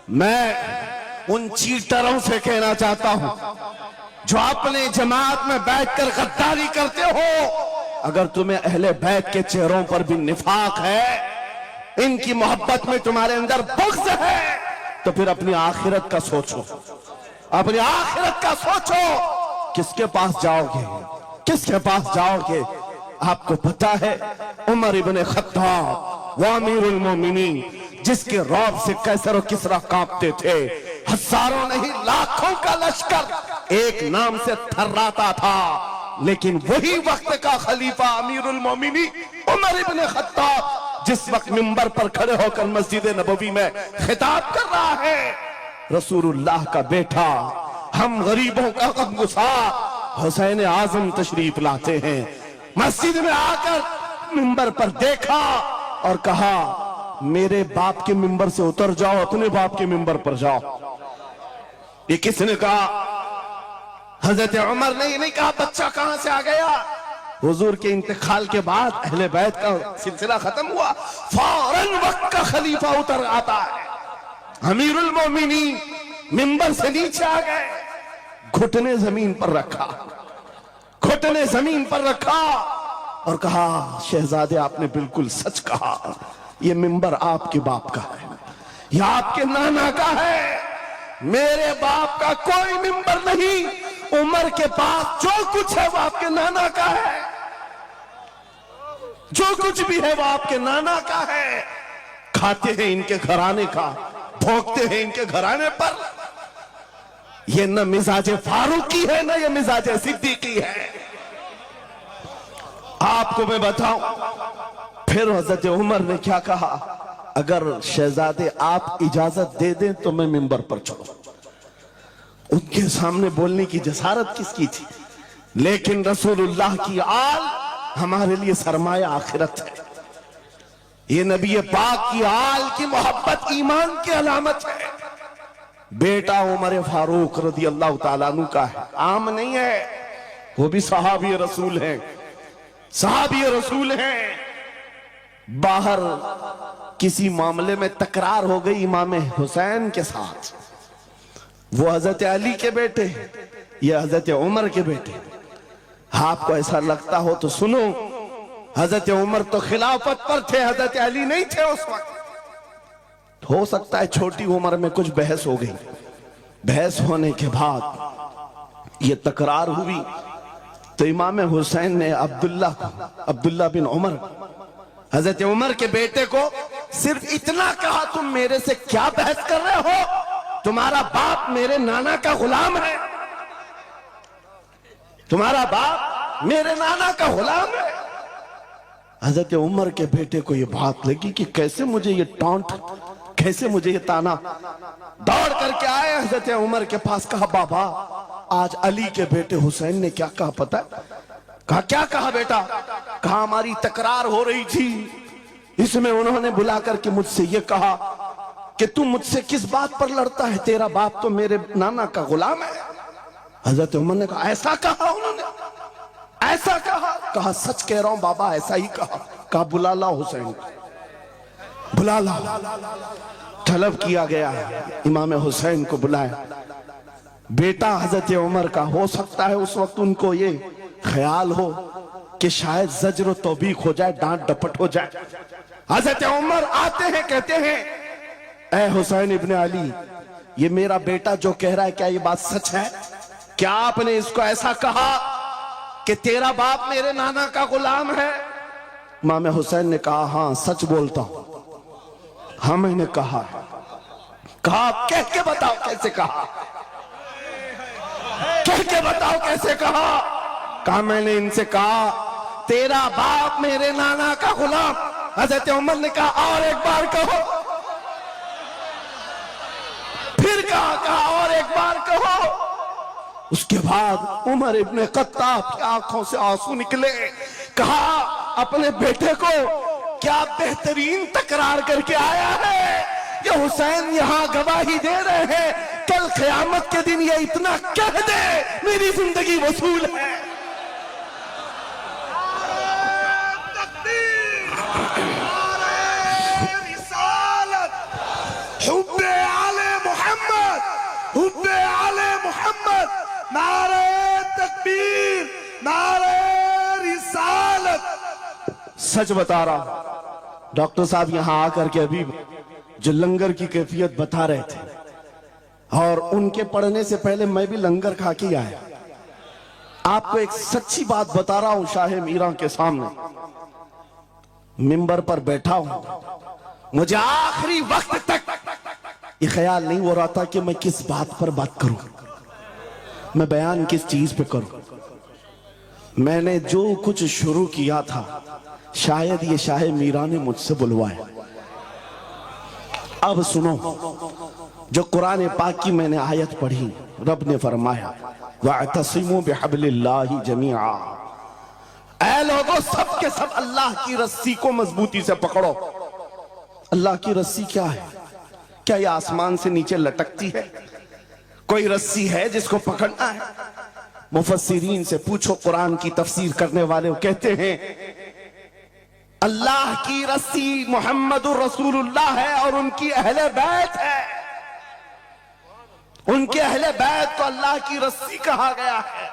میں ان چیٹروں سے کہنا چاہتا ہوں جو اپنے جماعت میں بیٹھ کر غداری کرتے ہو، اگر تمہیں اہل بیت کے چہروں پر بھی نفاق ہے، ان کی محبت میں تمہارے اندر بغض ہے، تو پھر اپنی آخرت کا سوچو، اپنی آخرت کا سوچو، کس کے پاس جاؤ گے، کس کے پاس جاؤ گے؟ آپ کو پتا ہے عمر ابن خطاب وہ امیر المومنین جس کے رعب سے قیصر و کسریٰ کانپتے تھے، ہزاروں نہیں لاکھوں کا لشکر ایک نام سے تھراتا تھا، لیکن وہی وقت کا خلیفہ امیر المومنین عمر ابن خطاب جس وقت منبر پر کھڑے ہو کر مسجد نبوی میں خطاب کر رہا ہے، رسول اللہ کا بیٹا، ہم غریبوں کا غمگسار حسین اعظم تشریف لاتے ہیں، مسجد میں آ کر منبر پر دیکھا اور کہا میرے باپ کے منبر سے اتر جاؤ، اپنے باپ کے منبر پر جاؤ۔ یہ کس نے کہا؟ حضرت عمر نے یہ نہیں کہا بچہ کہاں سے آ گیا۔ حضور کے انتقال کے بعد اہل بیت کا سلسلہ ختم ہوا، فوراً وقت کا خلیفہ اتر آتا ہے، امیر المومنین منبر سے نیچے آ گئے، گھٹنے زمین پر رکھا، گھٹنے زمین پر رکھا اور کہا شہزادے آپ نے بالکل سچ کہا، یہ منبر آپ کے باپ کا ہے، یہ آپ کے نانا کا ہے، میرے باپ کا کوئی منبر نہیں، عمر کے پاس جو کچھ ہے وہ آپ کے نانا کا ہے، جو کچھ بھی ہے وہ آپ کے نانا کا ہے، کھاتے ہیں ان کے گھرانے کا، بھونکتے ہیں ان کے گھرانے پر، یہ نہ مزاج فاروقی ہے نہ یہ مزاج صدیقی ہے۔ آپ کو میں بتاؤں پھر حضرت عمر نے کیا کہا، اگر شہزادے آپ اجازت دے دیں تو میں منبر پر چڑھوں۔ ان کے سامنے بولنے کی جسارت کس کی تھی؟ لیکن رسول اللہ کی آل ہمارے لیے سرمایہ آخرت ہے، یہ نبی پاک کی آل کی محبت ایمان کی علامت ہے۔ بیٹا عمر فاروق رضی اللہ تعالیٰ عنہ کا ہے، عام نہیں ہے، وہ بھی صحابی رسول ہیں، صحابی رسول ہیں۔ باہر کسی معاملے میں تکرار ہو گئی امام حسین کے ساتھ، وہ حضرت علی کے بیٹے یا حضرت عمر کے بیٹے، آپ کو ایسا لگتا ہو تو سنو، حضرت عمر تو خلافت پر تھے، حضرت علی نہیں تھے اس وقت۔ ہو سکتا ہے چھوٹی عمر میں کچھ بحث ہو گئی، بحث ہونے کے بعد یہ تکرار ہوئی تو امام حسین نے عبداللہ بن عمر حضرت عمر کے بیٹے کو صرف اتنا کہا، تم میرے سے کیا بحث کر رہے ہو؟ تمہارا باپ میرے نانا کا غلام ہے، تمہارا باپ میرے نانا کا غلام ہے۔ حضرت عمر کے بیٹے کو یہ بات لگی کہ کیسے مجھے یہ ٹانٹ، کیسے مجھے یہ تانا، دوڑ کر کے آئے حضرت عمر کے پاس، کہا بابا آج علی کے بیٹے حسین نے کیا کہا پتہ ہے؟ کہا کیا کہا بیٹا؟ کہا ہماری تکرار ہو رہی تھی، اس میں انہوں نے بلا کر کے مجھ سے یہ کہا کہ تم مجھ سے کس بات پر لڑتا ہے، تیرا باپ تو میرے نانا کا غلام ہے۔ حضرت عمر نے کہا ایسا کہا انہوں نے، ایسا کہا؟ کہا سچ کہہ رہا ہوں بابا ایسا ہی کہا۔ کہا بلا لا حسین، بلا لا۔ طلب کیا گیا، امام حسین کو بلایا، بیٹا حضرت عمر کا، ہو سکتا ہے اس وقت ان کو یہ خیال ہو کہ شاید زجر و توبیخ ہو جائے، ڈانٹ ڈپٹ ہو جائے۔ حضرت عمر آتے ہیں، کہتے ہیں اے حسین ابن علی، یہ میرا بیٹا جو کہہ رہا ہے کیا یہ بات سچ ہے؟ کیا آپ نے اس کو ایسا کہا کہ تیرا باپ میرے نانا کا غلام ہے؟ امام حسین نے کہا ہاں سچ بولتا ہوں، ہاں میں نے کہا ہے۔ کہا کہہ کے بتاؤ کیسے کہا، کہہ کے بتاؤ کیسے کہا؟ کہا میں نے ان سے کہا تیرا باپ میرے نانا کا غلام۔ حضرت عمر نے کہا اور ایک بار کہو، پھر کہا اور ایک بار کہو۔ اس کے بعد عمر ابن خطاب کی آنکھوں سے آنسو نکلے، کہا اپنے بیٹے کو کیا بہترین تکرار کر کے آیا ہے، یہ حسین یہاں گواہی دے رہے ہیں، کل قیامت کے دن یہ اتنا کہہ دے میری زندگی وصول ہے۔ حب عالم محمد، نعرہ تکبیر، نعرہ رسالت۔ سچ بتا رہا، ڈاکٹر صاحب یہاں آ کر کے ابھی جو لنگر کی کیفیت بتا رہے تھے، اور ان کے پڑھنے سے پہلے میں بھی لنگر کھا کے آیا۔ آپ کو ایک سچی بات بتا رہا ہوں، شاہ میراں کے سامنے منبر پر بیٹھا ہوں، مجھے آخری وقت تک یہ خیال نہیں ہو رہا تھا کہ میں کس بات پر بات کروں، میں بیان کس چیز پہ کروں۔ میں نے جو کچھ شروع کیا تھا شاید یہ شاہ میراں نے مجھ سے بلوایا۔ اب سنو، جو قرآن پاک کی میں نے آیت پڑھی، رب نے فرمایا وَاعْتَصِمُوا بِحَبْلِ اللَّهِ جَمِيعًا، اے لوگوں سب کے سب اللہ کی رسی کو مضبوطی سے پکڑو۔ اللہ کی رسی کیا ہے؟ کیا یہ آسمان سے نیچے لٹکتی ہے؟ کوئی رسی ہے جس کو پکڑنا ہے؟ مفسرین سے پوچھو، قرآن کی تفسیر کرنے والے کہتے ہیں اللہ کی رسی محمد الرسول اللہ ہے اور ان کی اہل بیت ہے۔ ان کے اہل بیت کو اللہ کی رسی کہا گیا ہے۔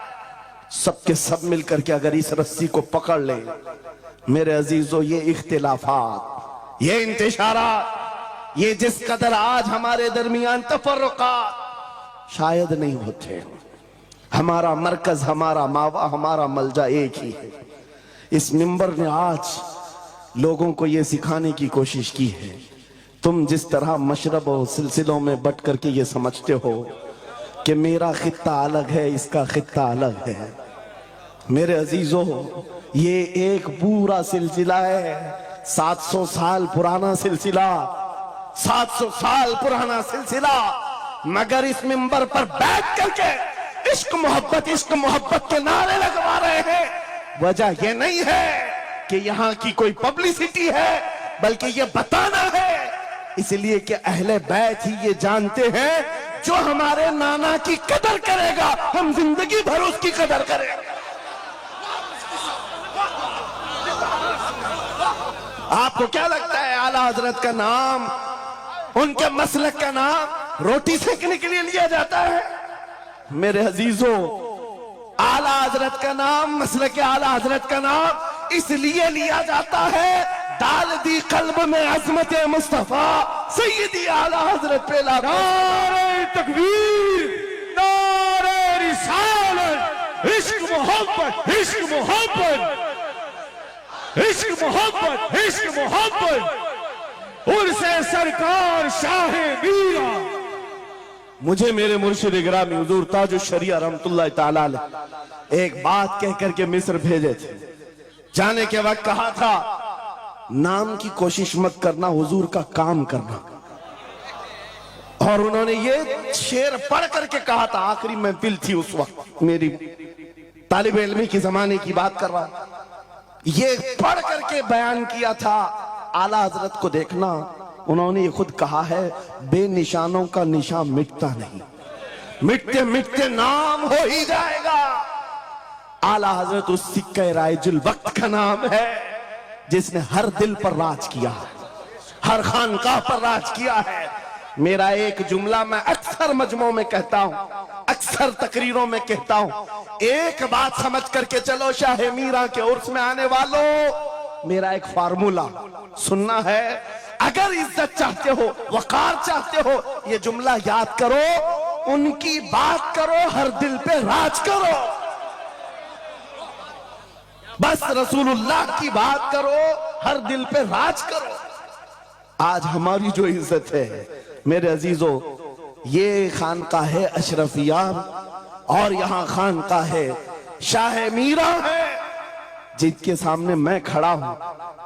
سب کے سب مل کر کے اگر اس رسی کو پکڑ لیں، میرے عزیزو، یہ اختلافات، یہ انتشارات، یہ جس قدر آج ہمارے درمیان تفرقات شاید نہیں ہوتے۔ ہمارا مرکز، ہمارا ماوا، ہمارا ملجا ایک ہی ہے۔ اس منبر نے آج لوگوں کو یہ سکھانے کی کوشش کی ہے، تم جس طرح مشرب و سلسلوں میں بٹ کر کے یہ سمجھتے ہو کہ میرا خطہ الگ ہے، اس کا خطہ الگ ہے، میرے عزیزو یہ ایک پورا سلسلہ ہے، 700 سال پرانا سلسلہ، 700 سال پرانا سلسلہ۔ مگر اس منبر پر بیٹھ کر کے عشق محبت کے نعرے لگوا رہے ہیں، وجہ یہ نہیں ہے کہ یہاں کی کوئی پبلسٹی ہے، بلکہ یہ بتانا ہے اس لیے کہ اہل بیت ہی یہ جانتے ہیں جو ہمارے نانا کی قدر کرے گا ہم زندگی بھر اس کی قدر کریں گے۔ آپ کو کیا لگتا ہے اعلیٰ حضرت کا نام، ان کے مسلک کا نام روٹی سیکنے کے لیے لیا جاتا ہے؟ میرے عزیزو، اعلیٰ حضرت کا نام، مسلک اعلیٰ حضرت کا نام اس لیے لیا جاتا ہے ڈال دی قلب میں عظمت مصطفیٰ سیدی اعلیٰ حضرت پہ نعرہ تکبیر، نعرہ رسالت، عشق محبت، عشق محبت، عشق محبت، عشق محبت، عرس سرکار شاہ میراں۔ مجھے میرے مرشد گرامی حضور تاج الشریعہ رحمت اللہ تعالیٰ علیہ ایک بات کہہ کر کے مصر بھیجے تھے، جانے کے وقت کہا تھا نام کی کوشش مت کرنا، حضور کا کام کرنا۔ اور انہوں نے یہ شعر پڑھ کر کے کہا تھا، آخری محفل تھی اس وقت، میری طالب علمی کی زمانے کی بات کر رہا، یہ پڑھ کر کے بیان کیا تھا اعلیٰ حضرت کو دیکھنا۔ انہوں نے یہ خود کہا ہے بے نشانوں کا نشان مٹتا نہیں، مٹتے مٹتے نام ہو ہی جائے گا۔ اعلیٰ حضرت اس سکہ رائج الوقت کا نام ہے جس نے ہر دل پر راج کیا ہے، ہر خانقاہ پر راج کیا ہے۔ میرا ایک جملہ میں اکثر مجمعوں میں کہتا ہوں، اکثر تقریروں میں کہتا ہوں، ایک بات سمجھ کر کے چلو شاہ میراں کے عرس میں آنے والوں، میرا ایک فارمولہ سننا ہے، اگر عزت چاہتے ہو، وقار چاہتے ہو، یہ جملہ یاد کرو، ان کی بات کرو، ہر دل پہ راج کرو، بس رسول اللہ کی بات کرو، ہر دل پہ راج کرو۔ آج ہماری جو عزت ہے میرے عزیزو، یہ خانقاہ اشرفیہ اور یہاں خانقاہ شاہ میراں ہے جن کے سامنے میں کھڑا ہوں۔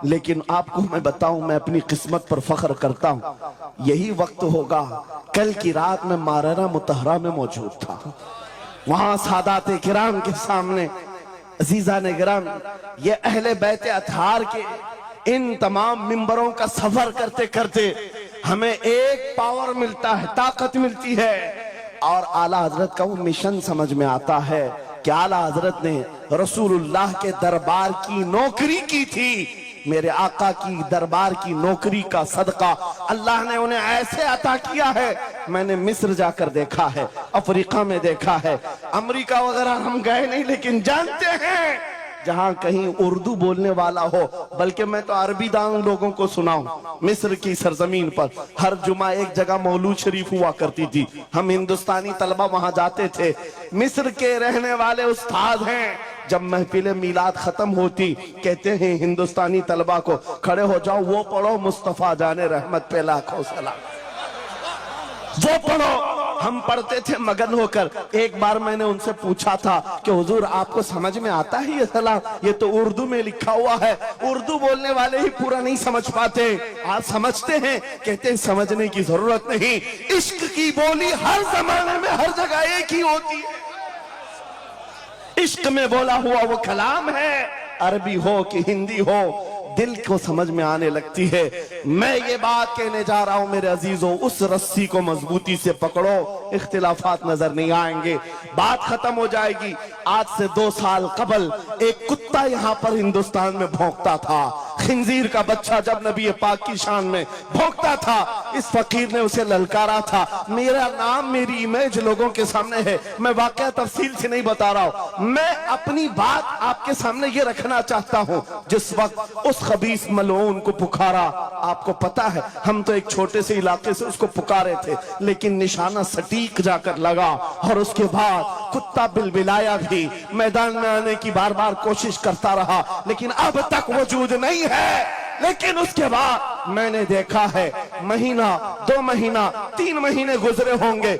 لیکن آپ کو میں بتاؤں، میں اپنی قسمت پر فخر کرتا ہوں، یہی وقت ہوگا، کل کی رات میں ماررہ مطہرہ میں موجود تھا، وہاں سادات کرام کے سامنے، عزیزان گرامی، یہ اہل بیت اطہار کے ان تمام منبروں کا سفر کرتے کرتے ہمیں ایک پاور ملتا ہے، طاقت ملتی ہے، اور اعلیٰ حضرت کا وہ مشن سمجھ میں آتا ہے کہ اعلیٰ حضرت نے رسول اللہ کے دربار کی نوکری کی تھی، میرے آقا کی دربار کی نوکری کا صدقہ اللہ نے انہیں ایسے عطا کیا ہے. میں نے مصر جا کر دیکھا ہے, افریقہ میں دیکھا ہے, امریکہ وغیرہ ہم گئے نہیں, لیکن جانتے ہیں جہاں کہیں اردو بولنے والا ہو, بلکہ میں تو عربی دان لوگوں کو سناؤں, مصر کی سرزمین پر ہر جمعہ ایک جگہ مولود شریف ہوا کرتی تھی, ہم ہندوستانی طلبہ وہاں جاتے تھے. مصر کے رہنے والے استاد ہیں, جب محفل میلاد ختم ہوتی کہتے ہیں ہندوستانی طلبہ کو کھڑے ہو جاؤ, وہ پڑھو مصطفیٰ جان رحمت پہ لاکھوں سلام, وہ پڑھو. ہم پڑھتے تھے مگن ہو کر. ایک بار میں نے ان سے پوچھا تھا کہ حضور آپ کو سمجھ میں آتا ہے یہ سلام؟ یہ تو اردو میں لکھا ہوا ہے, اردو بولنے والے ہی پورا نہیں سمجھ پاتے, آپ سمجھتے ہیں؟ کہتے ہیں سمجھنے کی ضرورت نہیں, عشق کی بولی ہر زمانے میں ہر جگہ ایک ہی ہوتی ہے. عشق میں بولا ہوا وہ کلام ہے, عربی ہو کہ ہندی ہو, دل کو سمجھ میں آنے لگتی ہے. میں یہ بات کہنے جا رہا ہوں میرے عزیزوں, اس رسی کو مضبوطی سے پکڑو, اختلافات نظر نہیں آئیں گے, بات ختم ہو جائے گی. آج سے 2 سال قبل ایک کتا یہاں پر ہندوستان میں بھونکتا تھا, خنزیر کا بچہ جب نبی پاک کی شان میں بھونکتا تھا, اس فقیر نے اسے للکارا تھا. میرا نام میری امیج لوگوں کے سامنے ہے, میں واقعہ تفصیل سے نہیں بتا رہا ہوں, میں اپنی بات آپ کے سامنے یہ رکھنا چاہتا ہوں. جس وقت اس خبیث ملعون کو پکارا, آپ کو پتا ہے ہم تو ایک چھوٹے سے علاقے سے اس کو پکارے تھے, لیکن نشانہ سٹیک جا کر لگا, اور اس کے بعد کتا بلبلایا بھی, میدان میں آنے کی بار بار کوشش کرتا رہا, لیکن اب تک وجود نہیں ہے. لیکن اس کے بعد میں نے دیکھا ہے مہینہ 2 مہینہ 3 مہینے گزرے ہوں گے,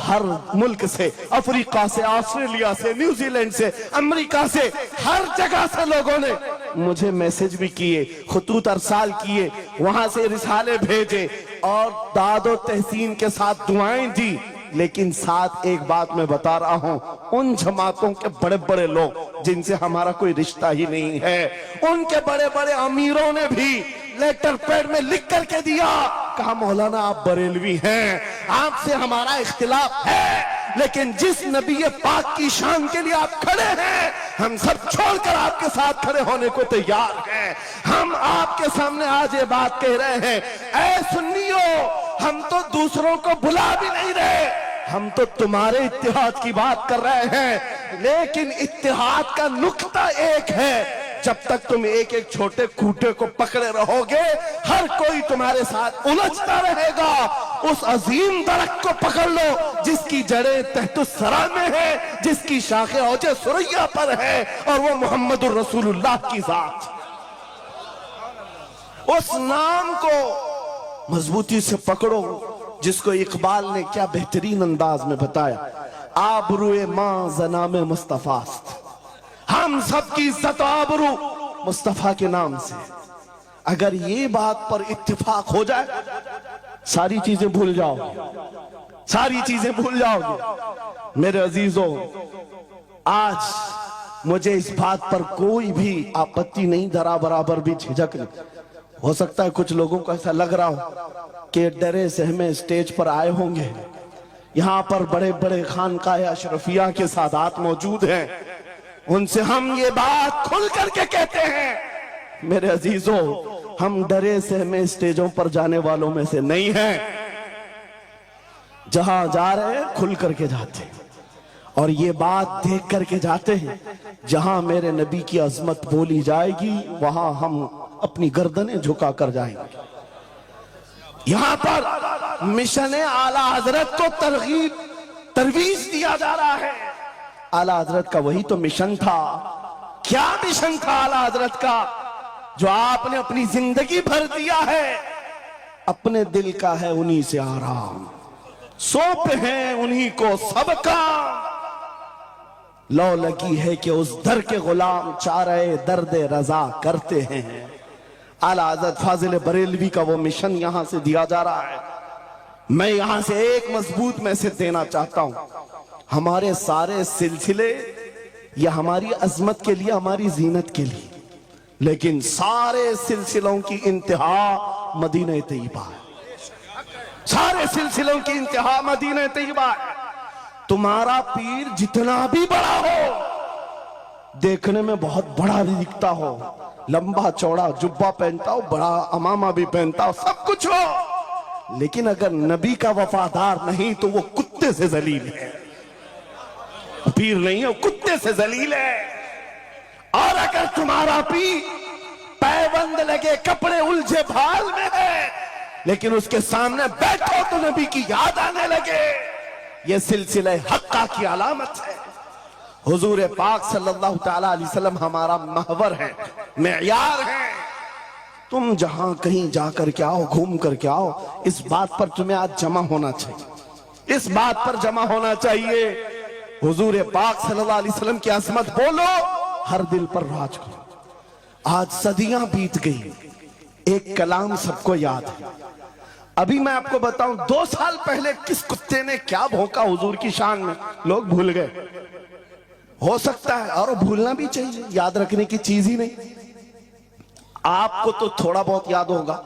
ہر ملک سے, افریقہ سے, آسٹریلیا سے, نیوزی لینڈ سے, امریکہ سے, ہر جگہ سے لوگوں نے مجھے میسج بھی کیے, خطوط ارسال کیے, وہاں سے رسالے بھیجے اور داد و تحسین کے ساتھ دعائیں دی. لیکن ساتھ ایک بات میں بتا رہا ہوں, ان جماعتوں کے بڑے بڑے لوگ جن سے ہمارا کوئی رشتہ ہی نہیں ہے, ان کے بڑے بڑے امیروں نے بھی لیٹر پیڈ میں لکھ کر کے دیا, کہا مولانا آپ بریلوی ہیں, آپ سے ہمارا اختلاف ہے, لیکن جس نبی پاک کی شان کے لیے آپ کھڑے ہیں, ہم سب چھوڑ کر آپ کے ساتھ کھڑے ہونے کو تیار ہیں. ہم آپ کے سامنے آج یہ بات کہہ رہے ہیں, اے سنیو, ہم تو دوسروں کو بلا بھی نہیں رہے, ہم تو تمہارے اتحاد کی بات کر رہے ہیں, لیکن اتحاد کا نقطہ ایک ہے, جب تک تم ایک ایک چھوٹے کھوٹے کو پکڑے رہو گے, ہر کوئی تمہارے ساتھ الجھتا رہے گا. اس عظیم درخت کو پکڑ لو جس کی جڑیں تحت الثری میں ہے, جس کی شاخیں اوج ثریا پر ہے, اور وہ محمد الرسول اللہ کی ذات. اس نام کو مضبوطی سے پکڑو جس کو اقبال نے کیا بہترین انداز میں بتایا, آبروئے ماں زنام مصطفیٰ است, ہم سب کی عزت و آبرو مصطفیٰ کے نام سے. اگر یہ بات پر اتفاق ہو جائے, ساری چیزیں بھول جاؤ, ساری چیزیں بھول جاؤ گے. میرے عزیزوں, آج مجھے اس بات پر کوئی بھی آپتی نہیں, ذرا برابر بھی جھجک نہیں. ہو سکتا ہے کچھ لوگوں کو ایسا لگ رہا ہو کہ ڈرے سہمے اسٹیج پر آئے ہوں گے, یہاں پر بڑے بڑے خانقاہ اشرفیہ کے سادات موجود ہیں, ان سے ہم یہ بات کھل کر کے کہتے ہیں. میرے عزیزوں, ہم ڈرے سہمے اسٹیجوں پر جانے والوں میں سے نہیں ہیں, جہاں جا رہے ہیں کھل کر کے جاتے ہیں, اور یہ بات دیکھ کر کے جاتے ہیں, جہاں میرے نبی کی عظمت بولی جائے گی وہاں ہم اپنی گردنیں جھکا کر جائیں گے. یہاں پر مشن اعلیٰ حضرت کو ترویج دیا جا رہا ہے. اعلیٰ حضرت کا وہی تو مشن تھا. کیا مشن تھا اعلیٰ حضرت کا جو آپ نے اپنی زندگی بھر دیا ہے؟ اپنے دل کا ہے انہی سے آرام, سونپ ہیں انہی کو سب کام, لو لگی ہے کہ اس در کے غلام چارہ درد رضا کرتے ہیں. اعلیٰ حضرت فاضل بریلوی کا وہ مشن یہاں سے دیا جا رہا ہے. میں یہاں سے ایک مضبوط میسج دینا چاہتا ہوں, ہمارے سارے سلسلے یہ ہماری عظمت کے لیے, ہماری زینت کے لیے, لیکن سارے سلسلوں کی انتہا مدینہ طیبہ ہے. سارے سلسلوں کی انتہا مدینہ طیبہ ہے. تمہارا پیر جتنا بھی بڑا ہو, دیکھنے میں بہت بڑا بھی دکھتا ہو، لمبا چوڑا جبہ پہنتا ہو، بڑا امامہ بھی پہنتا ہو، سب کچھ ہو، لیکن اگر نبی کا وفادار نہیں تو وہ کتے سے ذلیل ہے، پیر نہیں ہے، وہ کتے سے ذلیل ہے۔ اور اگر تمہارا پیر پیبند لگے کپڑے الجھے بھال میں ہے لیکن اس کے سامنے بیٹھو تو نبی کی یاد آنے لگے، یہ سلسلہ حقہ کی علامت ہے۔ حضور پاک صلی اللہ تعالیٰ علیہ وسلم ہمارا محور ہے، معیار ہے۔ تم جہاں کہیں جا کر کے آؤ، گھوم کر کے آؤ، اس بات پر تمہیں آج جمع ہونا چاہیے، اس بات پر جمع ہونا چاہیے۔ حضور پاک صلی اللہ علیہ وسلم کی عظمت بولو، ہر دل پر راج کرو۔ آج صدیاں بیت گئی، ایک کلام سب کو یاد ہے۔ ابھی میں آپ کو بتاؤں 2 سال پہلے کس کتے نے کیا بھونکا حضور کی شان میں، لوگ بھول گئے۔ ہو سکتا ہے، اور بھولنا بھی چاہیے، یاد رکھنے کی چیز ہی نہیں۔ آپ کو تو تھوڑا بہت یاد ہوگا،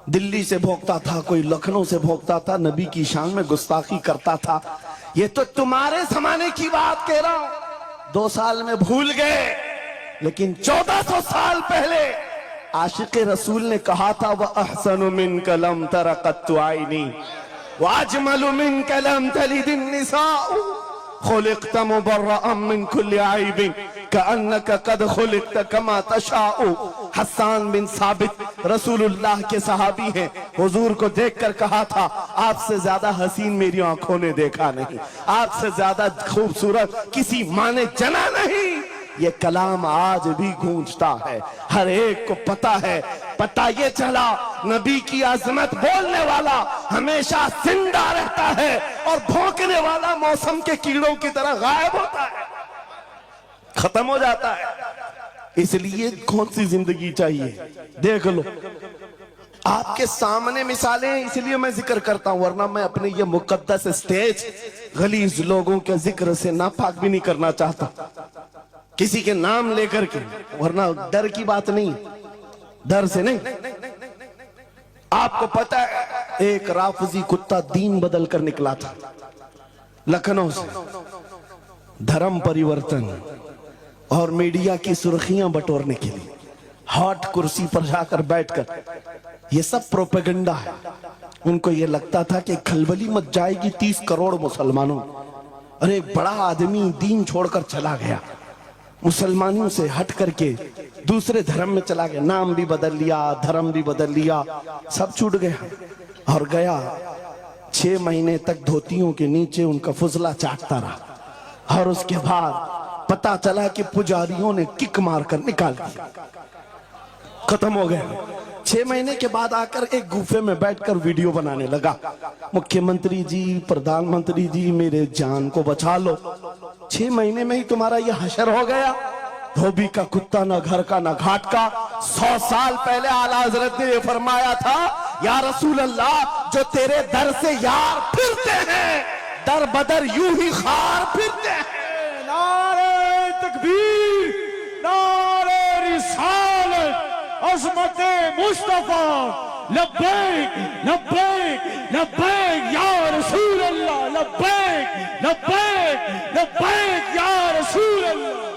دلی سے بھونکتا تھا، کوئی لکھنؤ سے بھونکتا تھا، نبی کی شان میں گستاخی کرتا تھا۔ یہ تو تمہارے زمانے کی بات کہہ رہا ہوں، 2 سال میں بھول گئے، لیکن 1400 سال پہلے عاشق رسول نے کہا تھا وَأَحْسَنُ مِنْكَ لَمْ تَرَ قَطُّ عَيْنِي وَأَجْمَلُ مِنْكَ لَمْ تَلِدِ النِّسَاءُ خُلِقْتَ مُبَرَّأً مِنْ كُلِّ عَيْبٍ كَأَنَّكَ قَدْ خُلِقْتَ كَمَا تَشَاءُ۔ حسان بن ثابت رسول اللہ کے صحابی ہیں، حضور کو دیکھ کر کہا تھا آپ سے زیادہ حسین میری آنکھوں نے دیکھا نہیں، آپ سے زیادہ خوبصورت کسی ماں نے جنا نہیں۔ یہ کلام آج بھی گونجتا ہے، ہر ایک کو پتا ہے۔ پتا یہ چلا نبی کی عظمت بولنے والا ہمیشہ زندہ رہتا ہے اور بھونکنے والا موسم کے کیڑوں کی طرح غائب ہوتا ہے، ختم ہو جاتا ہے۔ اس لیے کون سی زندگی چاہیے؟ دیکھ لو، آپ کے سامنے مثالیں ہیں، اس لیے میں ذکر کرتا ہوں، ورنہ میں اپنے یہ مقدس اسٹیج غلیظ لوگوں کے ذکر سے ناپاک بھی نہیں کرنا چاہتا، کسی کے نام لے کر کے، ورنہ ڈر کی بات نہیں، ڈر سے نہیں۔ آپ کو پتہ ہے ایک رافضی کتا دین بدل کر نکلا تھا لکھنؤ سے، دھرم پریورتن اور میڈیا کی سرخیاں بٹورنے کے لیے ہاٹ کرسی پر جا کر بیٹھ کر، یہ سب پروپیگنڈا ہے۔ ان کو یہ لگتا تھا کہ کھلبلی مچ جائے گی 30 کروڑ مسلمانوں، اور ایک بڑا آدمی دین چھوڑ کر چلا گیا، مسلمانوں سے ہٹ کر کے دوسرے دھرم میں چلا گیا، نام بھی بدل لیا، دھرم بھی بدل لیا، سب چھوٹ گیا، اور گیا 6 مہینے تک دھوتیوں کے نیچے ان کا فضلہ چاٹتا رہا، اور اس کے بعد پتا چلا کہ پجاریوں نے کک مار کر نکال دیا، ختم ہو گیا۔ 6 مہینے کے بعد آ کر ایک گوفے میں بیٹھ کر ویڈیو بنانے لگا، مکھیہ منتری جی، پردھان منتری جی، میرے جان کو بچا لو، 6 مہینے میں ہی تمہارا یہ حشر ہو گیا۔ دھوبی کا کتا، نہ گھر کا نہ گھاٹ کا۔ 100 سال پہلے اعلیٰ حضرت نے یہ فرمایا تھا، یا رسول اللہ جو تیرے در سے یار پھرتے ہیں در بدر یوں ہی خار پھرتے ہیں۔ نعرہ تکبیر، نعرہ رسالت، عظمت مصطفیٰ، لبیک لبیک لبیک یا رسول اللہ، لبیک لبیک لبیک یا رسول اللہ۔